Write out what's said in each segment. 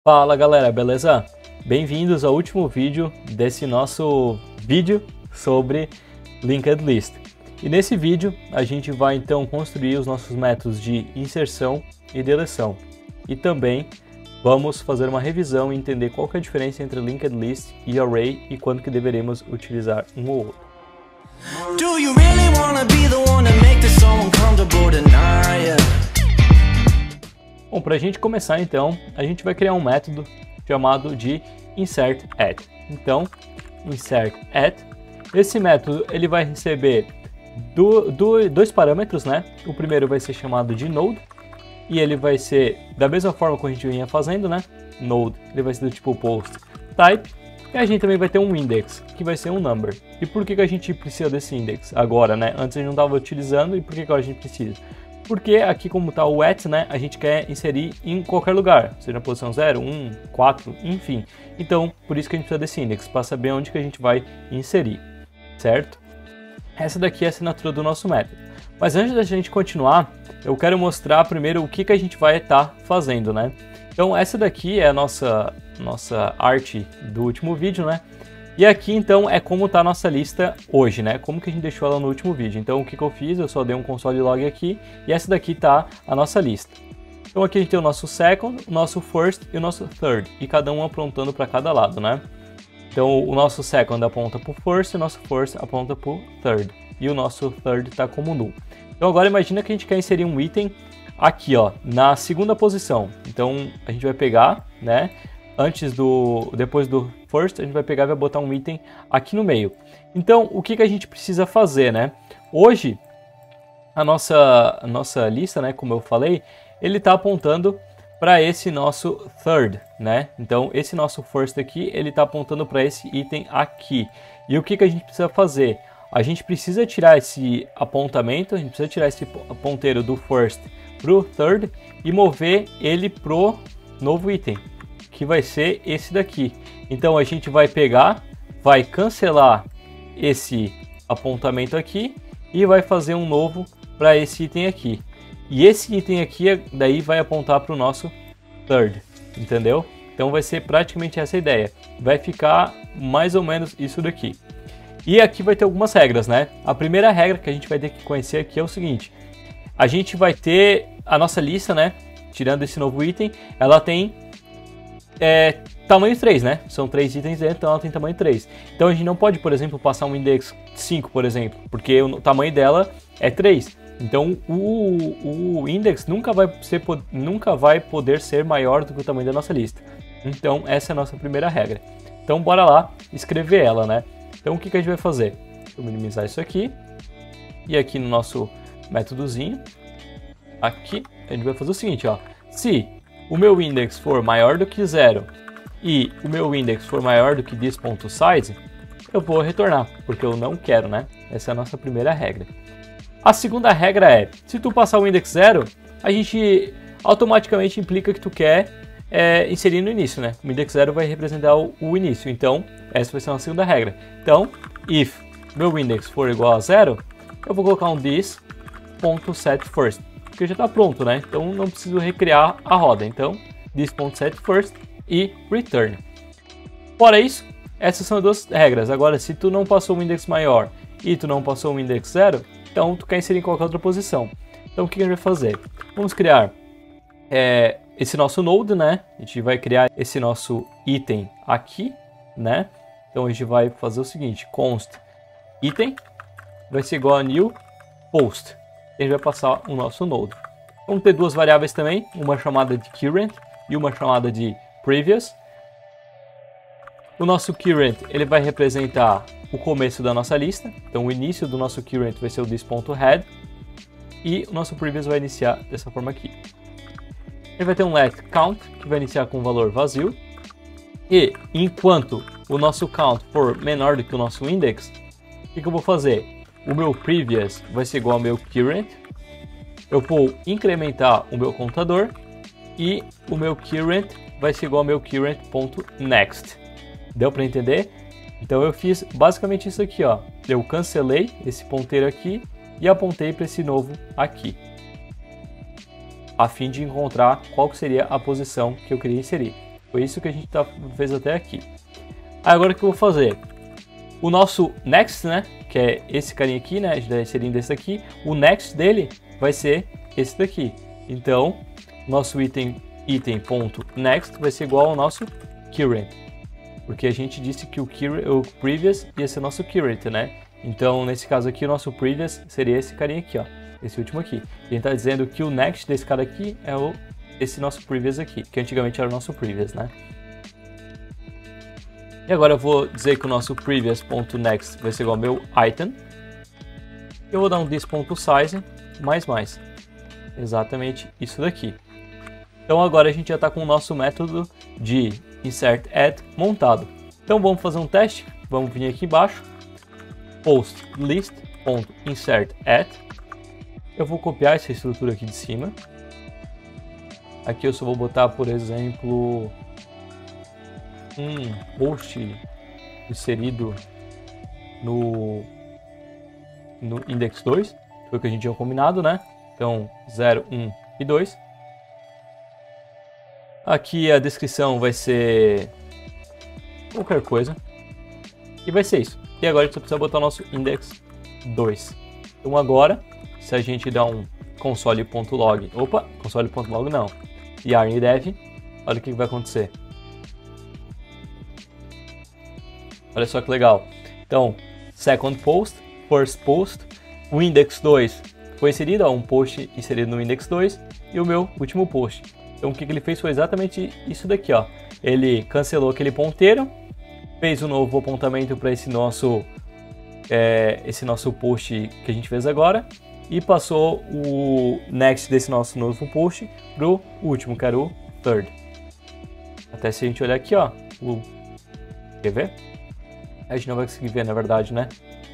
Fala galera, beleza? Bem-vindos ao último vídeo desse nosso vídeo sobre Linked List. E nesse vídeo a gente vai então construir os nossos métodos de inserção e deleção. E também vamos fazer uma revisão e entender qual que é a diferença entre Linked List e Array e quando que deveremos utilizar um ou outro. Do you really wanna be the one to make this so uncomfortable tonight? Bom, para a gente começar então, a gente vai criar um método chamado de insert_add. Então, insert_add, esse método ele vai receber dois parâmetros, né? O primeiro vai ser chamado de node e ele vai ser da mesma forma que a gente vinha fazendo, né? Node, ele vai ser do tipo post type e a gente também vai ter um index, que vai ser um number. E por que a gente precisa desse index agora, né? Antes a gente não estava utilizando e por que agora a gente precisa? Porque aqui como está o at, né, a gente quer inserir em qualquer lugar, seja na posição 0, 1, 4, enfim. Então, por isso que a gente precisa desse index, para saber onde que a gente vai inserir, certo? Essa daqui é a assinatura do nosso método. Mas antes da gente continuar, eu quero mostrar primeiro o que a gente vai estar fazendo, né? Então, essa daqui é a nossa arte do último vídeo, né? E aqui então é como está a nossa lista hoje, né? Como que a gente deixou ela no último vídeo. Então o que eu fiz? Eu só dei um console log aqui e essa daqui tá a nossa lista. Então aqui a gente tem o nosso second, o nosso first e o nosso third. E cada um apontando para cada lado, né? Então o nosso second aponta para o first, o nosso first aponta para o third. E o nosso third está como null. Então agora imagina que a gente quer inserir um item aqui, ó, na segunda posição. Então a gente vai pegar, né? Depois do first, a gente vai pegar e vai botar um item aqui no meio. Então, o que a gente precisa fazer, né? Hoje, a nossa lista, né, como eu falei, ele está apontando para esse nosso third, né? Então, esse nosso first aqui, ele está apontando para esse item aqui. E o que a gente precisa fazer? A gente precisa tirar esse apontamento, a gente precisa tirar esse ponteiro do first para o third e mover ele pro novo item, que vai ser esse daqui. Então a gente vai pegar, vai cancelar esse apontamento aqui e vai fazer um novo para esse item aqui. E esse item aqui daí vai apontar para o nosso third, entendeu? Então vai ser praticamente essa a ideia. Vai ficar mais ou menos isso daqui. E aqui vai ter algumas regras, né? A primeira regra que a gente vai ter que conhecer aqui é o seguinte: a gente vai ter a nossa lista, né? Tirando esse novo item, ela tem tamanho 3, né? São 3 itens dentro, então ela tem tamanho 3. Então a gente não pode, por exemplo, passar um index 5, por exemplo, porque o tamanho dela é 3. Então o index nunca vai poder ser maior do que o tamanho da nossa lista. Então essa é a nossa primeira regra. Então bora lá escrever ela, né? Então o que a gente vai fazer? Vou minimizar isso aqui. E aqui no nosso métodozinho, aqui, a gente vai fazer o seguinte, ó. Se o meu index for maior do que 0 e o meu index for maior do que this.size, eu vou retornar, porque eu não quero, né? Essa é a nossa primeira regra. A segunda regra é, se tu passar o index 0, a gente automaticamente implica que tu quer inserir no início, né? O index 0 vai representar o início, então essa vai ser uma segunda regra. Então, if meu index for igual a 0, eu vou colocar um this.setFirst. Porque já está pronto, né? Então não preciso recriar a roda. Então, this.setFirst e return. Fora isso, essas são as duas regras. Agora, se tu não passou um index maior e tu não passou um index 0, então tu quer inserir em qualquer outra posição. Então o que a gente vai fazer? Vamos criar esse nosso node, né? A gente vai criar esse nosso item aqui, né? Então a gente vai fazer o seguinte: const item vai ser igual a new post. A gente vai passar o nosso node. Vamos ter duas variáveis também, uma chamada de current e uma chamada de previous. O nosso current ele vai representar o começo da nossa lista, então o início do nosso current vai ser o this.head e o nosso previous vai iniciar dessa forma aqui. Ele vai ter um let count que vai iniciar com um valor vazio e enquanto o nosso count for menor do que o nosso index, o que eu vou fazer? O meu previous vai ser igual ao meu current, eu vou incrementar o meu contador e o meu current vai ser igual ao meu current.next. Deu para entender? Então eu fiz basicamente isso aqui, ó. Eu cancelei esse ponteiro aqui e apontei para esse novo aqui, a fim de encontrar qual seria a posição que eu queria inserir. Foi isso que a gente fez até aqui. Agora o que eu vou fazer? O nosso next, né, que é esse carinha aqui, né, a gente está inserindo esse aqui, o next dele vai ser esse daqui. Então, nosso item.next vai ser igual ao nosso current, porque a gente disse que o previous ia ser nosso current, né? Então, nesse caso aqui, o nosso previous seria esse carinha aqui, ó, esse último aqui. E a gente está dizendo que o next desse cara aqui é esse nosso previous aqui, que antigamente era o nosso previous, né? E agora eu vou dizer que o nosso previous.next vai ser igual ao meu item. Eu vou dar um this.size mais. Exatamente isso daqui. Então agora a gente já está com o nosso método de insert add montado. Então vamos fazer um teste. Vamos vir aqui embaixo. Post list.insert add. Eu vou copiar essa estrutura aqui de cima. Aqui eu só vou botar, por exemplo, um post inserido no index 2, foi o que a gente tinha combinado, né? Então 0, 1 e 2. Aqui a descrição vai ser qualquer coisa e vai ser isso. E agora a gente só precisa botar o nosso index 2. Então agora, se a gente der um console.log, console.log não, yarn-dev, olha o que vai acontecer. Olha só que legal. Então, second post, first post, o index 2 foi inserido, um post inserido no index 2 e o meu último post. Então o que ele fez foi exatamente isso daqui, ó. Ele cancelou aquele ponteiro, fez um novo apontamento para esse nosso post que a gente fez agora e passou o next desse nosso novo post pro último, que era o third. Até se a gente olhar aqui, ó, quer ver? A gente não vai conseguir ver, na verdade, né?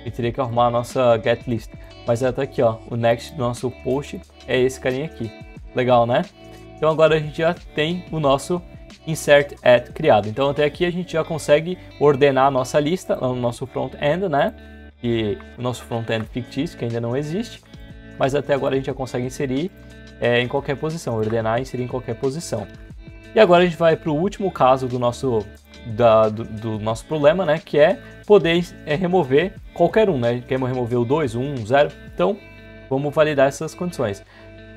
Eu teria que arrumar a nossa get list. Mas até aqui, ó, o next do nosso post é esse carinha aqui. Legal, né? Então agora a gente já tem o nosso insert add criado. Então até aqui a gente já consegue ordenar a nossa lista no nosso front-end, né? E o nosso front-end fictício, que ainda não existe. Mas até agora a gente já consegue inserir em qualquer posição, ordenar e inserir em qualquer posição. E agora a gente vai para o último caso do nosso problema, né? Que é poder remover qualquer um, né? Queremos remover o 2, o 1, o 0. Então vamos validar essas condições.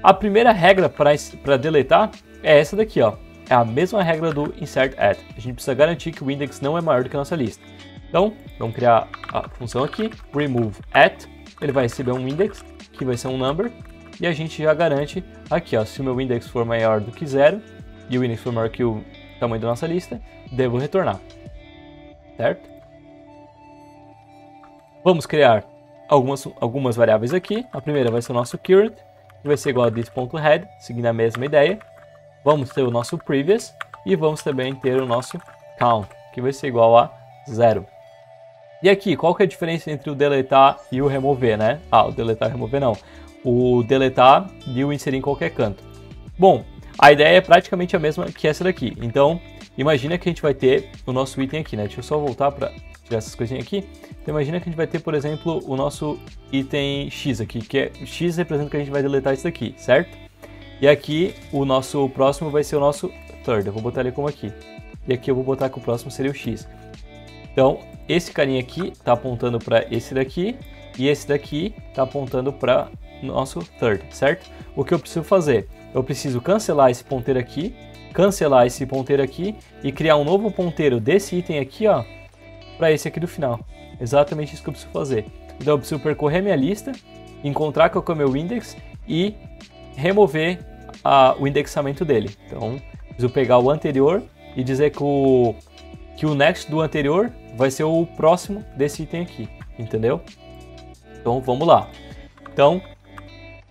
A primeira regra para deletar é essa daqui, ó. É a mesma regra do insert add. A gente precisa garantir que o index não é maior do que a nossa lista. Então, vamos criar a função aqui, remove at. Ele vai receber um index, que vai ser um number. E a gente já garante aqui, ó, se o meu index for maior do que 0 e o index for maior que o tamanho da nossa lista, devo retornar. Certo? Vamos criar algumas variáveis aqui. A primeira vai ser o nosso current, que vai ser igual a this.head, seguindo a mesma ideia. Vamos ter o nosso previous e vamos também ter o nosso count, que vai ser igual a 0. E aqui, qual que é a diferença entre o deletar e o remover, né? O deletar e remover não. O deletar e o inserir em qualquer canto. Bom, a ideia é praticamente a mesma que essa daqui. Então, imagina que a gente vai ter o nosso item aqui, né? Deixa eu só voltar para tirar essas coisinhas aqui. Então, imagina que a gente vai ter, por exemplo, o nosso item X aqui, que é X representa que a gente vai deletar isso daqui, certo? E aqui, o nosso próximo vai ser o nosso third. Eu vou botar ele como aqui. E aqui eu vou botar que o próximo seria o X. Então, esse carinha aqui está apontando para esse daqui. E esse daqui está apontando para o nosso third, certo? O que eu preciso fazer? Eu preciso cancelar esse ponteiro aqui, cancelar esse ponteiro aqui e criar um novo ponteiro desse item aqui, ó, para esse aqui do final. Exatamente isso que eu preciso fazer. Então eu preciso percorrer minha lista, encontrar qual que é o meu index e remover o indexamento dele. Então, preciso pegar o anterior e dizer que o next do anterior vai ser o próximo desse item aqui, entendeu? Então, vamos lá. Então,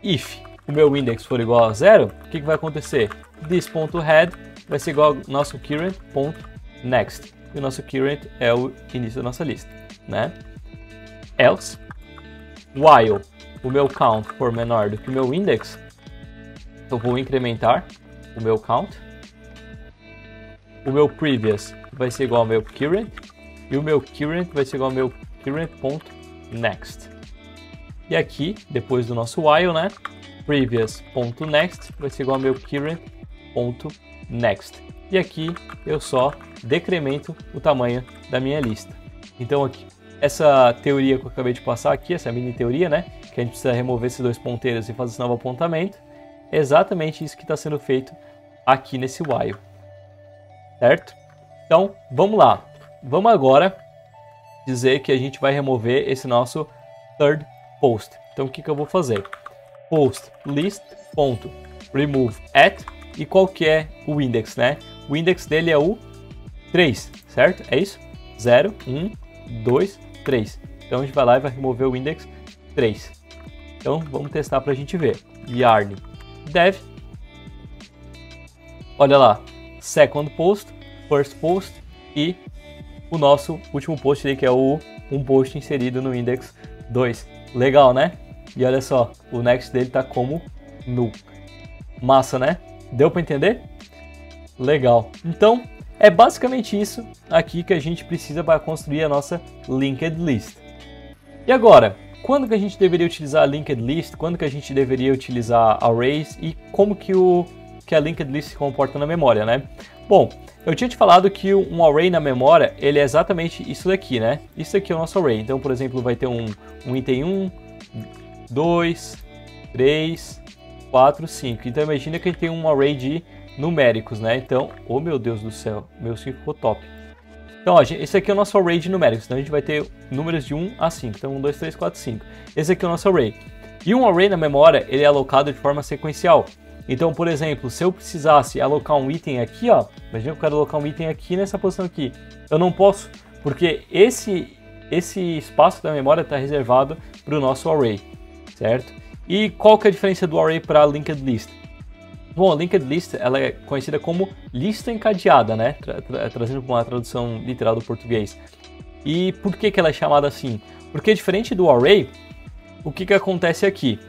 if o meu index for igual a 0, o que vai acontecer? This.head vai ser igual ao nosso current.next. E o nosso current é o início da nossa lista, né? Else, while o meu count for menor do que o meu index, eu vou incrementar o meu count. O meu previous vai ser igual ao meu current. E o meu current vai ser igual ao meu current.next. E aqui, depois do nosso while, né? Previous.next vai ser igual ao meu current.next. e aqui eu só decremento o tamanho da minha lista. Então aqui, essa teoria que eu acabei de passar aqui, essa mini teoria, né, que a gente precisa remover esses dois ponteiros e fazer esse novo apontamento, é exatamente isso que está sendo feito aqui nesse while, certo? Então vamos lá, vamos agora dizer que a gente vai remover esse nosso third post. Então o que eu vou fazer? Post list.remove at, e qual que é o index, né? O index dele é o 3, certo? É isso? 0, 1, 2, 3. Então a gente vai lá e vai remover o index 3. Então vamos testar para a gente ver. Yarn dev, olha lá, second post, first post e o nosso último post ali, que é um post inserido no index 2. Legal, né? E olha só, o next dele tá como null. Massa, né? Deu para entender? Legal. Então, é basicamente isso aqui que a gente precisa para construir a nossa linked list. E agora, quando que a gente deveria utilizar a linked list? Quando que a gente deveria utilizar arrays? E como que a linked list se comporta na memória, né? Bom, eu tinha te falado que um array na memória, ele é exatamente isso daqui, né? Isso aqui é o nosso array. Então, por exemplo, vai ter um item 1, 2, 3, 4, 5. Então, imagina que a gente tem um array de numéricos, né? Então, oh meu Deus do céu, meu 5 ficou top. Então, ó, esse aqui é o nosso array de numéricos. Então, a gente vai ter números de 1 a 5. Então, 1, 2, 3, 4, 5. Esse aqui é o nosso array. E um array na memória, ele é alocado de forma sequencial. Então, por exemplo, se eu precisasse alocar um item aqui, ó, imagina que eu quero alocar um item aqui nessa posição aqui. Eu não posso, porque esse espaço da memória está reservado para o nosso array, certo? E qual que é a diferença do array para a linked list? Bom, a linked list ela é conhecida como lista encadeada, né? Trazendo uma tradução literal do português. E por que ela é chamada assim? Porque diferente do array, o que acontece aqui?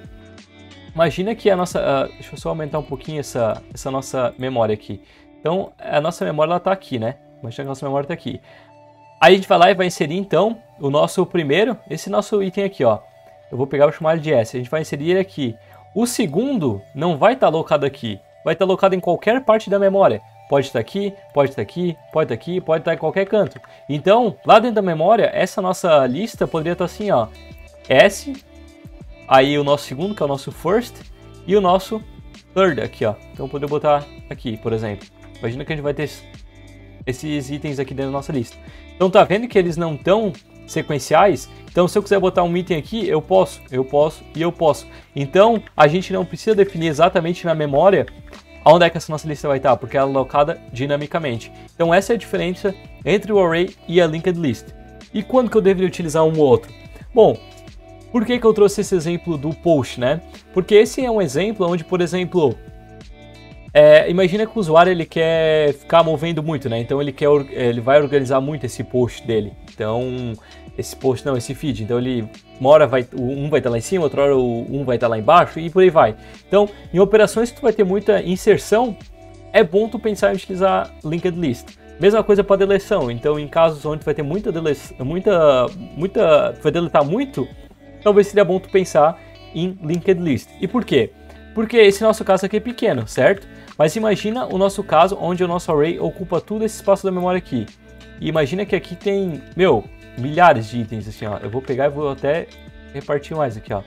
Imagina que a nossa... deixa eu só aumentar um pouquinho essa nossa memória aqui. Então, a nossa memória está aqui, né? Imagina que a nossa memória está aqui. Aí a gente vai lá e vai inserir, então, o nosso primeiro, esse nosso item aqui, ó. Eu vou pegar e chamar ele de S. A gente vai inserir ele aqui. O segundo não vai estar alocado aqui. Vai estar alocado em qualquer parte da memória. Pode estar aqui, pode estar aqui, pode estar aqui, pode estar em qualquer canto. Então, lá dentro da memória, essa nossa lista poderia estar assim, ó. S... Aí o nosso segundo, que é o nosso first, e o nosso third aqui, ó. Então, poder botar aqui, por exemplo. Imagina que a gente vai ter esses itens aqui dentro da nossa lista. Então, tá vendo que eles não estão sequenciais? Então, se eu quiser botar um item aqui, eu posso e eu posso. Então, a gente não precisa definir exatamente na memória onde é que essa nossa lista vai estar, porque ela é alocada dinamicamente. Então, essa é a diferença entre o array e a linked list. E quando que eu deveria utilizar um ou outro? Bom, por que eu trouxe esse exemplo do post, né? Porque esse é um exemplo onde, por exemplo, imagina que o usuário ele quer ficar movendo muito, né? Então ele vai organizar muito esse post dele. Então, esse feed. Então uma hora um vai estar lá em cima, outra hora um vai estar lá embaixo e por aí vai. Então, em operações que tu vai ter muita inserção, é bom tu pensar em utilizar linked list. Mesma coisa para deleção. Então, em casos onde tu vai ter muita deleção, tu vai deletar muito, talvez seria bom tu pensar em linked list. E por quê? Porque esse nosso caso aqui é pequeno, certo? Mas imagina o nosso caso onde o nosso array ocupa todo esse espaço da memória aqui. E imagina que aqui tem, milhares de itens assim, ó. Eu vou pegar e vou até repartir mais aqui, ó.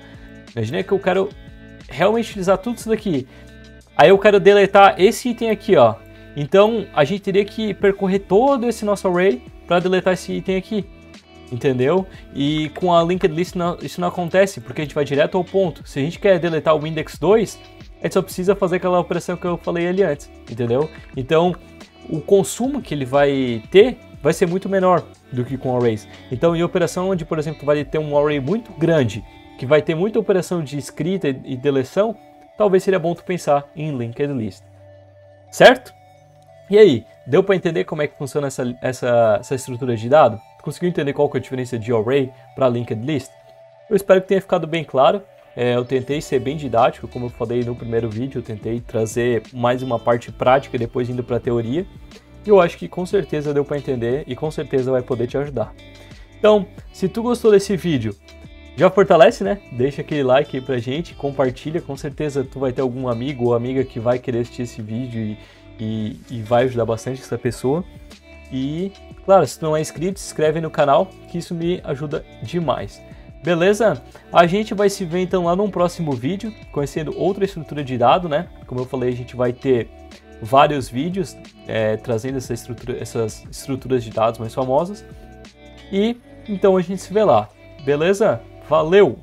Imagina que eu quero realmente utilizar tudo isso daqui. Aí eu quero deletar esse item aqui, ó. Então a gente teria que percorrer todo esse nosso array para deletar esse item aqui. Entendeu? E com a linked list isso não acontece, porque a gente vai direto ao ponto. Se a gente quer deletar o index 2, a gente só precisa fazer aquela operação que eu falei ali antes, entendeu? Então, o consumo que ele vai ter vai ser muito menor do que com arrays. Então, em operação onde, por exemplo, vai ter um array muito grande, que vai ter muita operação de escrita e deleção, talvez seria bom tu pensar em linked list. Certo? E aí, deu para entender como é que funciona essa estrutura de dado? Conseguiu entender qual que é a diferença de array para linked list? Eu espero que tenha ficado bem claro. Eu tentei ser bem didático, como eu falei no primeiro vídeo, eu tentei trazer mais uma parte prática, depois indo para a teoria. E eu acho que com certeza deu para entender e com certeza vai poder te ajudar. Então, se tu gostou desse vídeo, já fortalece, né? Deixa aquele like aí pra gente, compartilha, com certeza tu vai ter algum amigo ou amiga que vai querer assistir esse vídeo e vai ajudar bastante essa pessoa. E, claro, se tu não é inscrito, se inscreve no canal, que isso me ajuda demais. Beleza? A gente vai se ver então lá num próximo vídeo, conhecendo outra estrutura de dado, né? Como eu falei, a gente vai ter vários vídeos trazendo essas estruturas de dados mais famosas. E então a gente se vê lá. Beleza? Valeu!